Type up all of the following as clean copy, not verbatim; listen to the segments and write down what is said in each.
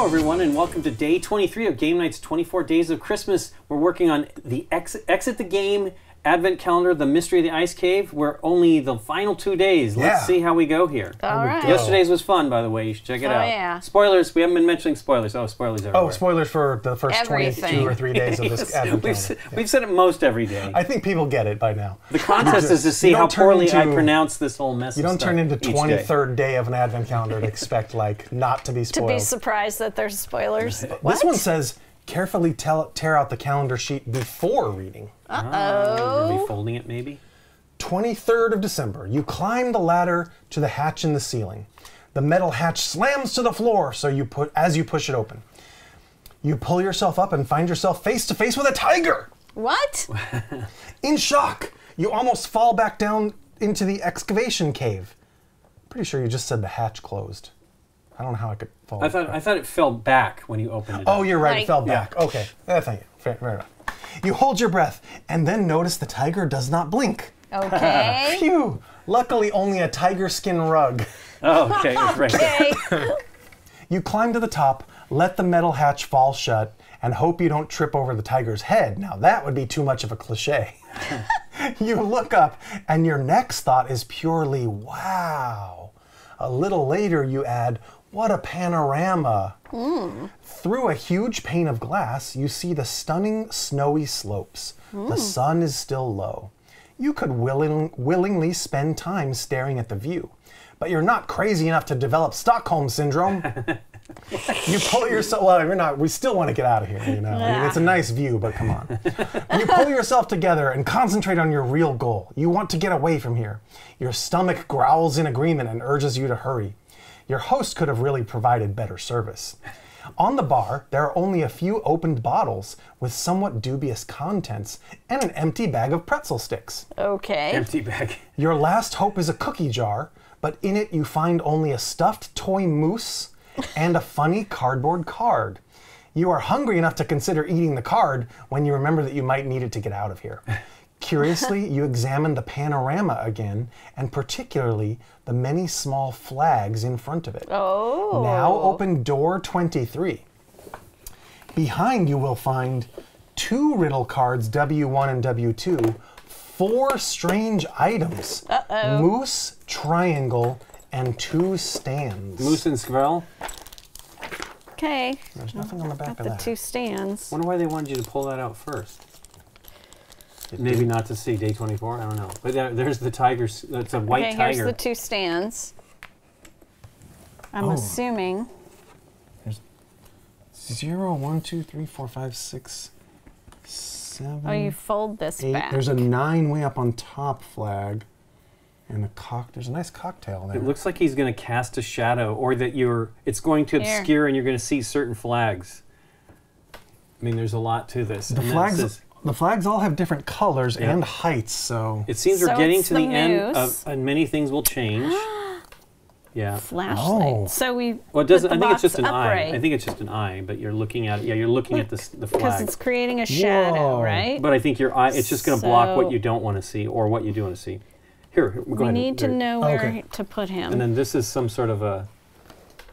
Hello everyone and welcome to day 23 of GameNight's 24 Days of Christmas. We're working on the Exit the Game Advent Calendar, The Mystery of the Ice Cave. We're only the final 2 days. Let's see how we go here. All right. Yesterday's was fun, by the way. You should check it out. Yeah. Spoilers. We haven't been mentioning spoilers. Oh, spoilers everywhere. Oh, spoilers for the first 22 or 3 days of this Advent calendar. We've said it most every day. I think people get it by now. The contest is to see how poorly I pronounce this whole mess. You don't turn into 23rd day of an Advent calendar to expect like not to be spoiled. To be surprised that there's spoilers. This one says, carefully tear out the calendar sheet before reading. Uh-oh. You're refolding it, maybe? 23rd of December. You climb the ladder to the hatch in the ceiling. The metal hatch slams to the floor as you push it open. You pull yourself up and find yourself face to face with a tiger. What? In shock, you almost fall back down into the excavation cave. Pretty sure you just said the hatch closed. I don't know how I could fall. I thought it fell back when you opened it. Oh, you're right. It fell back. Yeah. Okay. Thank you. Fair enough. You hold your breath and then notice the tiger does not blink. Okay. Phew. Luckily, only a tiger skin rug. Oh, okay. Right. Okay. You climb to the top, let the metal hatch fall shut, and hope you don't trip over the tiger's head. Now, that would be too much of a cliche. You look up, and your next thought is purely, wow. A little later, you add, what a panorama. Through a huge pane of glass, you see the stunning snowy slopes. The sun is still low. You could willingly spend time staring at the view, but you're not crazy enough to develop Stockholm Syndrome. You pull yourself, well, you're not, we still want to get out of here, you know. I mean, it's a nice view, but come on. You pull yourself together and concentrate on your real goal. You want to get away from here. Your stomach growls in agreement and urges you to hurry. Your host could have really provided better service. On the bar, there are only a few opened bottles with somewhat dubious contents and an empty bag of pretzel sticks. Okay. Empty bag. Your last hope is a cookie jar, but in it you find only a stuffed toy moose and a funny cardboard card. You are hungry enough to consider eating the card when you remember that you might need it to get out of here. Curiously, you examine the panorama again, and particularly the many small flags in front of it. Oh. Now open door 23. Behind you will find 2 riddle cards, W1 and W2, 4 strange items, moose, triangle, and 2 stands. Moose and Squirrel? Okay. There's nothing on the back of The that. 2 stands. Wonder why they wanted you to pull that out first. Maybe not to see day 24. I don't know. But there's the tiger. That's a white tiger. Here's the 2 stands. I'm assuming. There's 0, 1, 2, 3, 4, 5, 6, 7. Oh, you fold this 8. back. There's a 9 way up on top flag, and there's a nice cocktail there. It looks like he's going to cast a shadow, or that it's going to obscure, and you're going to see certain flags. I mean, there's a lot to this. The flags all have different colors and heights, so... It seems we're getting to the end of, and many things will change. Yeah. Flashlight. Oh. So we Well, it doesn't. put the I think it's just box an upright. eye. I think it's just an eye, but you're looking at it. Yeah, you're looking at the Because flag. it's creating a shadow, Whoa. right? But I think your eye, it's just going to block what you don't want to see, or what you do want to see. Here, go we ahead. need to know where to put him. And then this is some sort of a...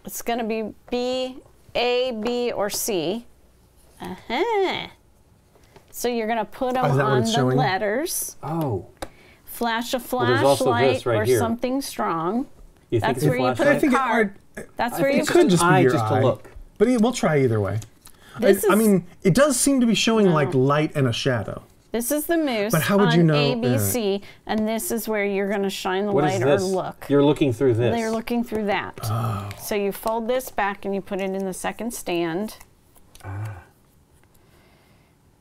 It's going to be B, A, B, or C. Uh-huh. So you're going to put them on the letters. Oh. Flash a there's also flashlight this right or here. something strong. You think That's it's a where you put flashlight? a card. That's where you It could just be your just eye. to look. But we'll try either way. I mean, it does seem to be showing like light and a shadow. This is the moose But how would on you know? A, B, C, and this is where you're going to shine the What light is or this? look. You're looking through this. They're looking through that. Oh. So you fold this back and you put it in the second stand.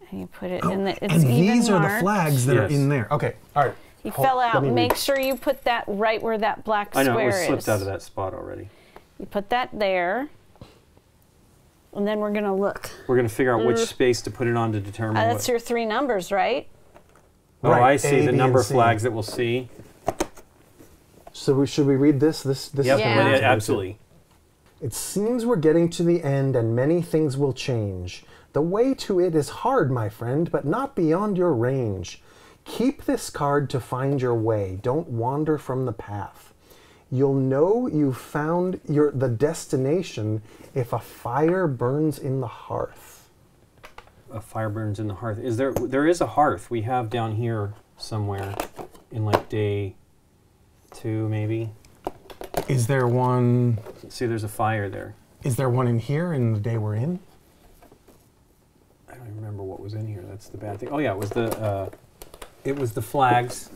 And you put it in the, it's and even these are the marked. flags that are in there. Okay, all right. You fell out. Make sure you put that right where that black I know, square it was slipped is. out of that spot already. You put that there. And then we're going to look. We're going to figure out which space to put it on to determine that's your 3 numbers, right? Oh, Right, I see. A, The B, number and C. flags that we'll see. So should we read this? This Yeah. Yeah, absolutely. It seems we're getting to the end and many things will change. The way to it is hard, my friend, but not beyond your range. Keep this card to find your way. Don't wander from the path. You'll know you found the destination if a fire burns in the hearth. A fire burns in the hearth. There is a hearth we have down here somewhere in like day 2 maybe. Is there one? See, there's a fire there. Is there one in here in the day we're in? I don't even remember what was in here. That's the bad thing. Oh yeah, it was the flags.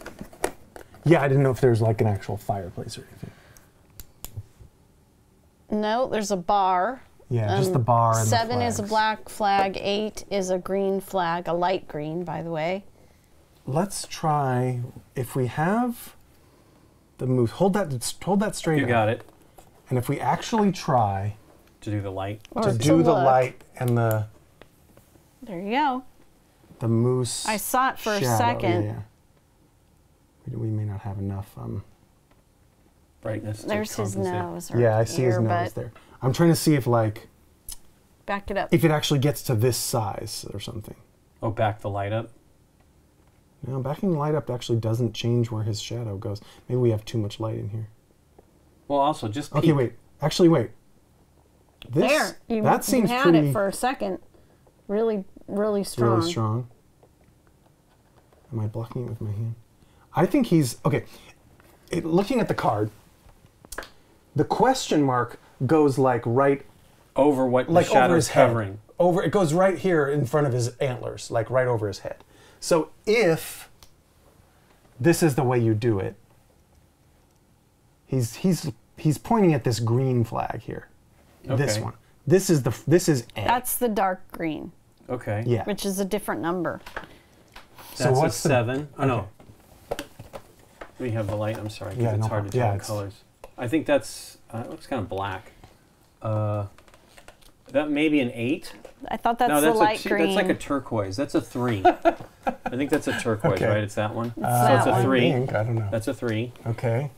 Yeah, I didn't know if there's like an actual fireplace or anything. No, there's a bar. Yeah, just the bar and 7 the is a black flag. 8 is a green flag, a light green, by the way. Let's try, if we have the moose, hold that straight. You got it. And if we actually try to do the light, to do the light and the. There you go. The moose. I saw it for shadow. a second. Yeah. We may not have enough brightness. There's his nose. Yeah, I see his nose there. I'm trying to see if like. Back it up. If it actually gets to this size or something. Oh, back the light up? No, backing the light up actually doesn't change where his shadow goes. Maybe we have too much light in here. Well, also just peek. Okay, wait. Actually, wait. There. That seems you had pretty... it for a second. Really, really strong. Really strong. Am I blocking it with my hand? I think he's... Okay. Looking at the card, the question mark goes like right... Over what the shadow's covering. It goes right here in front of his antlers, like right over his head. So if this is the way you do it, he's pointing at this green flag here. Okay. This one. This is A. That's the dark green. Okay. Yeah. Which is a different number. So what's 7? Oh no. We have the light. I'm sorry. Yeah, it's hard to tell the colors. I think that's it looks kind of black. That may be an 8. I thought that's the light green. That's like a turquoise. That's a 3. I think that's a turquoise, right? It's that one. So it's a 3. I don't know. That's a 3. Okay.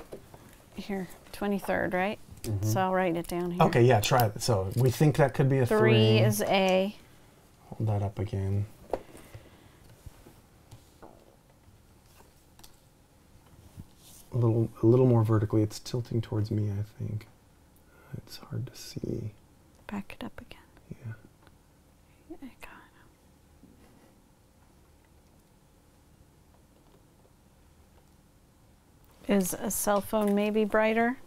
Here, 23rd, right? Mm-hmm. So I'll write it down here. Okay, yeah, try it. So we think that could be a 3. 3 is A. Hold that up again. A little more vertically. It's tilting towards me, I think. It's hard to see. Back it up again. Yeah. Is a cell phone maybe brighter?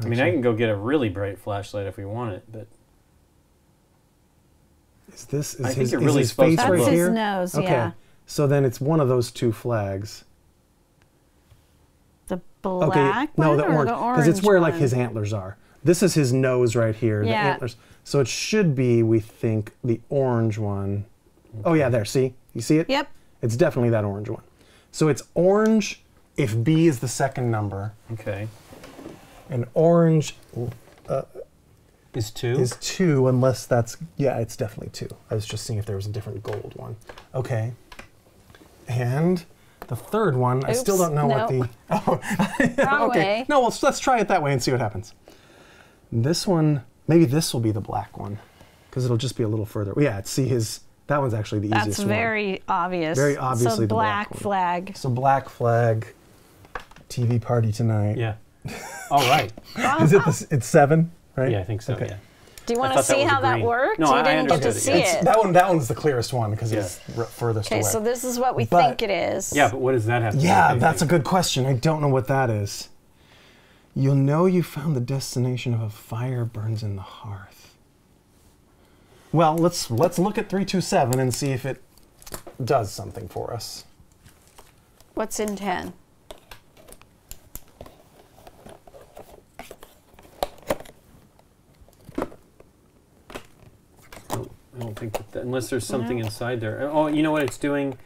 I mean, I can go get a really bright flashlight if we want it, but... Is this I think you're really supposed to right That's here? his nose, okay. Yeah. So then it's one of those 2 flags. The black one no, the or orange. the orange Because it's where one? like his antlers are. This is his nose right here, the antlers. So it should be, we think, the orange one. Okay. Oh yeah, there, see? You see it? Yep. It's definitely that orange one. So it's orange if B is the second number. Okay. And orange is 2? Is 2, unless that's, yeah, it's definitely 2. I was just seeing if there was a different gold one. Okay. And the third one, I still don't know what the... Oh, Wrong okay. way. No, well, let's try it that way and see what happens. This one, maybe this will be the black one, because it'll just be a little further. Yeah, see his... That one's actually the easiest one. That's very obvious. Very obviously so the black one. flag. So black flag, TV party tonight. Yeah. All right. Is it it's 7, right? Yeah, I think so. Okay. Yeah. Do you want to see how that worked? No, you didn't get to see it. That one's the clearest one because it's furthest away. Okay, so this is what we think it is. Yeah, but what does that have to do with Yeah, that's a good question. I don't know what that is. You'll know you found the destination if a fire burns in the hearth. Well, let's look at 327 and see if it does something for us. What's in 10? I don't think that unless there's something inside there. Oh, you know what it's doing?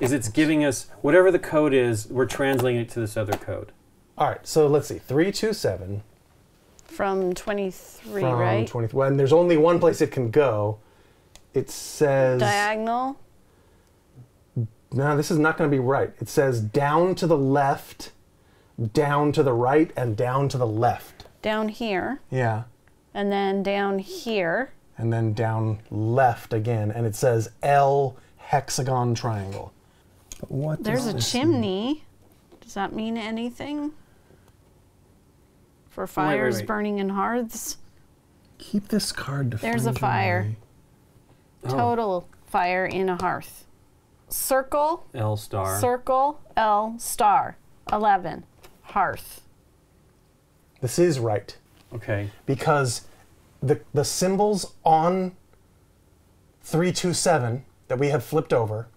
Is it's giving us, whatever the code is, we're translating it to this other code. All right, so let's see. 327. From 23, right? 23. Well, and there's only one place it can go. It says... Diagonal? No, this is not going to be right. It says down to the left, down to the right, and down to the left. Down here. Yeah. And then down here. And then down left again. And it says L hexagon triangle. But what There's a chimney. Does that mean anything? for fires burning in hearths. Keep this card to There's a fire. Total fire in a hearth. Circle. L star. Circle. L star. 11. Hearth. This is right. Okay. Because the symbols on 327 that we have flipped over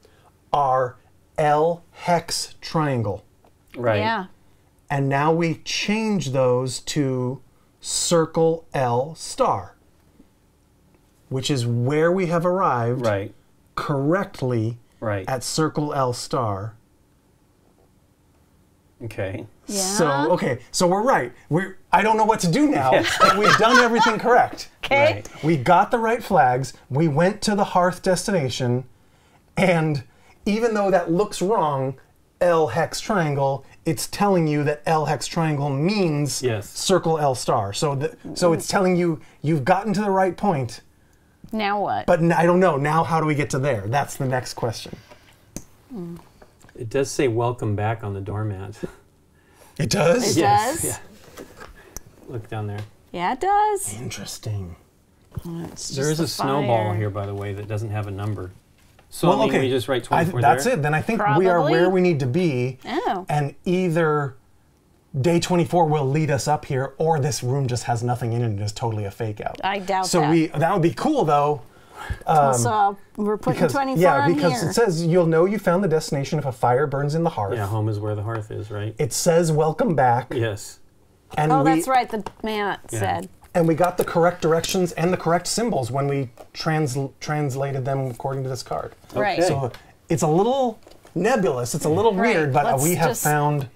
are L hex triangle. Right. Yeah. And now we change those to circle L star, which is where we have arrived correctly at circle L star. Okay. Yeah. So we're right. I don't know what to do now. But we've done everything correct. Okay. Right. We got the right flags. We went to the hearth destination, and even though that looks wrong, L hex triangle, it's telling you that L hex triangle means circle L star. So it's telling you you've gotten to the right point. Now what? But I don't know. Now how do we get to there? That's the next question. It does say welcome back on the doormat. It does? It does? Yeah. Look down there. Yeah, it does. Interesting. There is a snowball here, by the way, that doesn't have a number. So I mean, we just write 24 that's there? it. Then I think we are where we need to be. Oh. And either day 24 will lead us up here, or this room just has nothing in it and is totally a fake out. I doubt that. So that would be cool, though. So we're putting 24 on here. Yeah, because it says you'll know you found the destination if a fire burns in the hearth. Yeah, home is where the hearth is, right? It says welcome back. Yes. And that's right. The man said. And we got the correct directions and the correct symbols when we translated them according to this card. Right. So it's a little nebulous. It's a little weird, but we have found.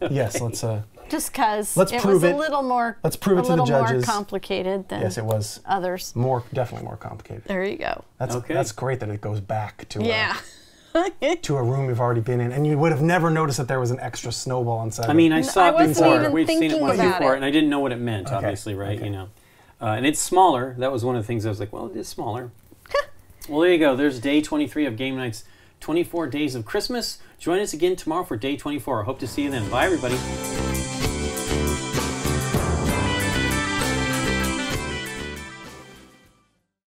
Yes, let's. Just because it was a little more. Let's prove it to the judges. More complicated than. Yes, it was. Others. Definitely more complicated. There you go. That's great that it goes back to. Yeah. To a room we've already been in, and you would have never noticed that there was an extra snowball inside. I mean, I saw it before. We've seen it once before, and I didn't know what it meant. Okay. Obviously, right? You know, and it's smaller. That was one of the things I was like, well, it is smaller. Well, there you go. There's day 23 of Game Night's 24 Days of Christmas. Join us again tomorrow for day 24. I hope to see you then. Bye, everybody.